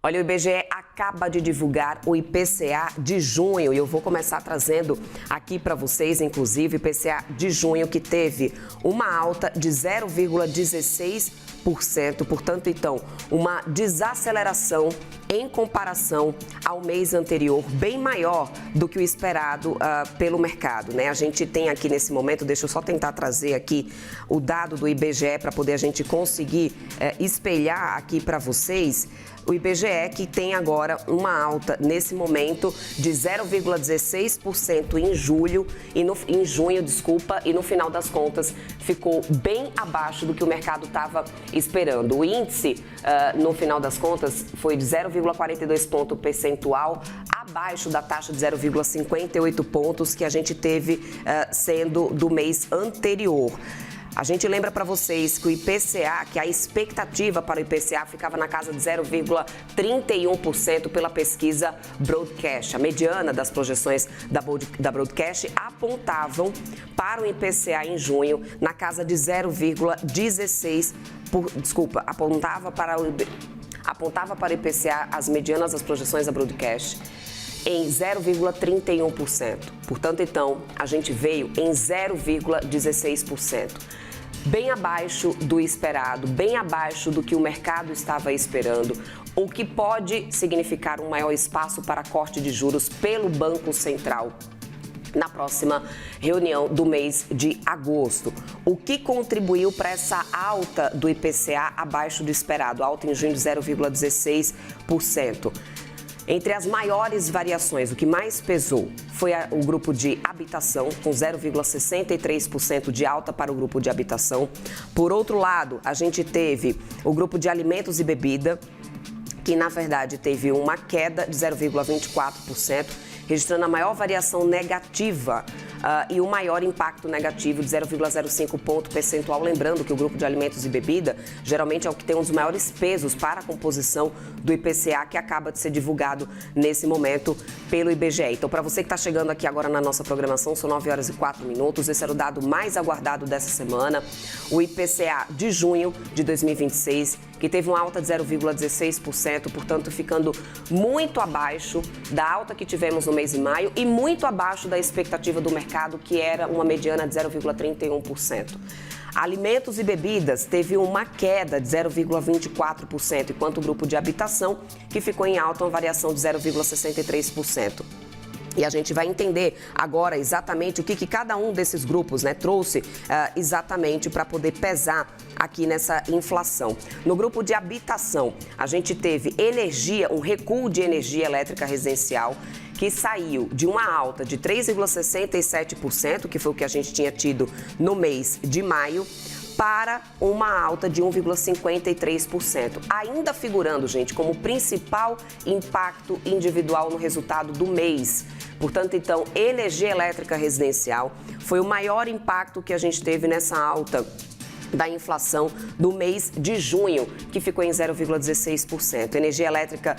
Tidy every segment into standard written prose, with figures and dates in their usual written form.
Olha, o IBGE acaba de divulgar o IPCA de junho e eu vou começar trazendo aqui para vocês, inclusive, o IPCA de junho que teve uma alta de 0,16%, portanto, então, uma desaceleração em comparação ao mês anterior, bem maior do que o esperado pelo mercado, né? A gente tem aqui nesse momento, deixa eu só tentar trazer aqui o dado do IBGE para poder a gente conseguir espelhar aqui para vocês. O IBGE que tem agora uma alta nesse momento de 0,16% em junho, e no final das contas ficou bem abaixo do que o mercado estava esperando. O índice, no final das contas, foi de 0,42 ponto percentual, abaixo da taxa de 0,58 pontos que a gente teve sendo do mês anterior. A gente lembra para vocês que o IPCA, que a expectativa para o IPCA ficava na casa de 0,31% pela pesquisa Broadcast. A mediana das projeções da Broadcast apontavam para o IPCA em junho na casa de 0,16%. Apontava para o IPCA as medianas das projeções da Broadcast em 0,31%. Portanto, então, a gente veio em 0,16%. Bem abaixo do esperado, bem abaixo do que o mercado estava esperando, o que pode significar um maior espaço para corte de juros pelo Banco Central na próxima reunião do mês de agosto. O que contribuiu para essa alta do IPCA abaixo do esperado, alta em junho de 0,16%? Entre as maiores variações, o que mais pesou foi o grupo de habitação, com 0,63% de alta para o grupo de habitação. Por outro lado, a gente teve o grupo de alimentos e bebida, que na verdade teve uma queda de 0,24%, registrando a maior variação negativa e o maior impacto negativo de 0,05 ponto percentual. Lembrando que o grupo de alimentos e bebida geralmente é o que tem um dos maiores pesos para a composição do IPCA, que acaba de ser divulgado nesse momento pelo IBGE. Então, para você que está chegando aqui agora na nossa programação, são 9h04. Esse era o dado mais aguardado dessa semana. O IPCA de junho de 2026, que teve uma alta de 0,16%, portanto, ficando muito abaixo da alta que tivemos no mês de maio e muito abaixo da expectativa do mercado, que era uma mediana de 0,31%. Alimentos e bebidas teve uma queda de 0,24%, enquanto o grupo de habitação, que ficou em alta, uma variação de 0,63%. E a gente vai entender agora exatamente o que cada um desses grupos, né, trouxe exatamente para poder pesar aqui nessa inflação. No grupo de habitação, a gente teve energia, um recuo de energia elétrica residencial, que saiu de uma alta de 3,67%, que foi o que a gente tinha tido no mês de maio, para uma alta de 1,53%. Ainda figurando, gente, como principal impacto individual no resultado do mês. Portanto, então, energia elétrica residencial foi o maior impacto que a gente teve nessa alta da inflação do mês de junho, que ficou em 0,16%. Energia elétrica,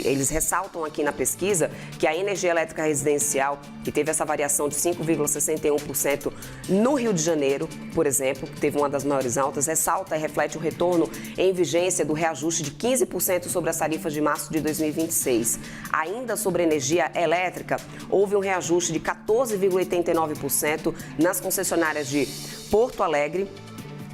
eles ressaltam aqui na pesquisa que a energia elétrica residencial, que teve essa variação de 5,61% no Rio de Janeiro, por exemplo, que teve uma das maiores altas, ressalta e reflete o retorno em vigência do reajuste de 15% sobre as tarifas de março de 2026. Ainda sobre energia elétrica, houve um reajuste de 14,89% nas concessionárias de Porto Alegre,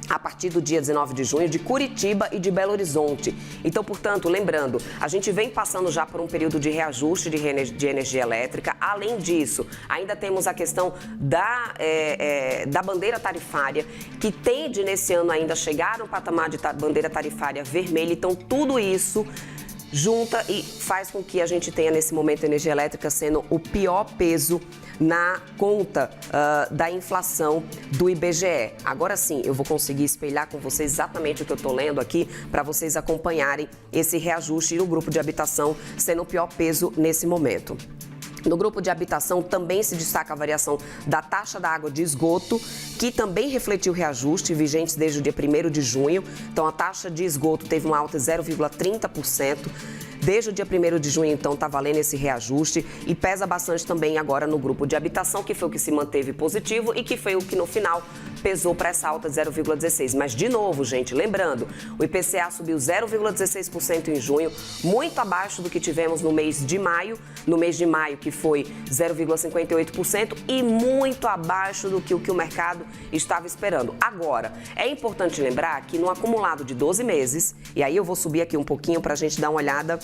a partir do dia 19 de junho, de Curitiba e de Belo Horizonte. Então, portanto, lembrando, a gente vem passando já por um período de reajuste de energia elétrica. Além disso, ainda temos a questão da bandeira tarifária, que tende nesse ano ainda a chegar no patamar de bandeira tarifária vermelha. Então, tudo isso junta e faz com que a gente tenha nesse momento a energia elétrica sendo o pior peso na conta da inflação do IBGE. Agora sim, eu vou conseguir espelhar com vocês exatamente o que eu estou lendo aqui para vocês acompanharem esse reajuste e o grupo de habitação sendo o pior peso nesse momento. No grupo de habitação também se destaca a variação da taxa da água de esgoto, que também refletiu reajuste, vigentes desde o dia 1º de junho. Então, a taxa de esgoto teve uma alta de 0,30%. Desde o dia 1º de junho, então, está valendo esse reajuste e pesa bastante também agora no grupo de habitação, que foi o que se manteve positivo e que foi o que, no final, pesou para essa alta de 0,16. Mas, de novo, gente, lembrando, o IPCA subiu 0,16% em junho, muito abaixo do que tivemos no mês de maio, que foi 0,58%, e muito abaixo do que o mercado estava esperando. Agora, é importante lembrar que no acumulado de 12 meses, e aí eu vou subir aqui um pouquinho para a gente dar uma olhada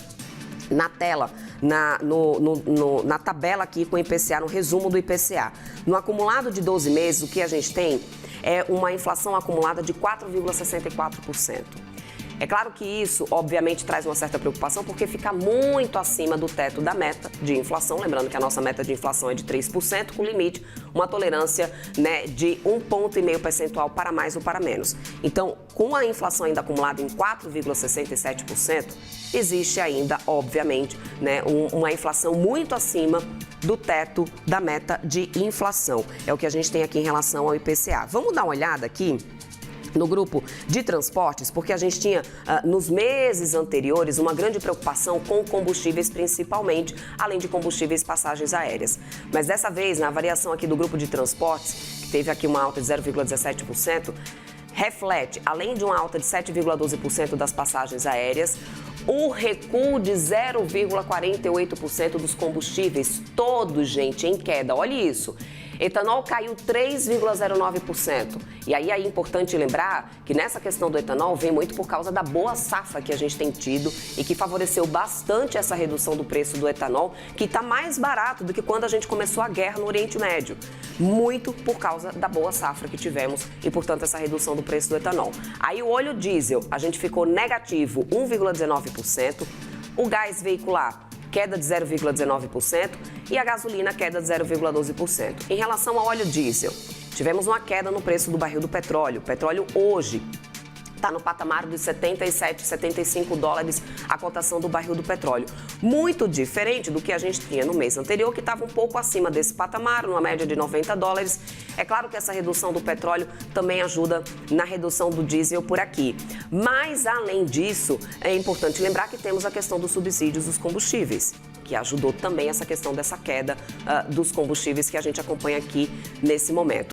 na tela, na tabela aqui com o IPCA, no resumo do IPCA. No acumulado de 12 meses, o que a gente tem é uma inflação acumulada de 4,64%. É claro que isso, obviamente, traz uma certa preocupação, porque fica muito acima do teto da meta de inflação. Lembrando que a nossa meta de inflação é de 3%, com limite, uma tolerância, né, de 1,5 ponto percentual para mais ou para menos. Então, com a inflação ainda acumulada em 4,67%, existe ainda, obviamente, né, uma inflação muito acima do teto da meta de inflação. É o que a gente tem aqui em relação ao IPCA. Vamos dar uma olhada aqui no grupo de transportes, porque a gente tinha, nos meses anteriores, uma grande preocupação com combustíveis, principalmente, além de combustíveis, passagens aéreas. Mas dessa vez, na variação aqui do grupo de transportes, que teve aqui uma alta de 0,17%, reflete, além de uma alta de 7,12% das passagens aéreas, o recuo de 0,48% dos combustíveis, todos, gente, em queda. Olha isso. Etanol caiu 3,09%. E aí é importante lembrar que nessa questão do etanol vem muito por causa da boa safra que a gente tem tido e que favoreceu bastante essa redução do preço do etanol, que está mais barato do que quando a gente começou a guerra no Oriente Médio. Muito por causa da boa safra que tivemos e, portanto, essa redução do preço do etanol. Aí o óleo diesel, a gente ficou negativo 1,19%. O gás veicular, queda de 0,19%, e a gasolina, queda de 0,12%. Em relação ao óleo diesel, tivemos uma queda no preço do barril do petróleo. O petróleo hoje está no patamar dos 77, 75 dólares a cotação do barril do petróleo. Muito diferente do que a gente tinha no mês anterior, que estava um pouco acima desse patamar, numa média de 90 dólares. É claro que essa redução do petróleo também ajuda na redução do diesel por aqui. Mas, além disso, é importante lembrar que temos a questão dos subsídios dos combustíveis, que ajudou também essa questão dessa queda dos combustíveis que a gente acompanha aqui nesse momento.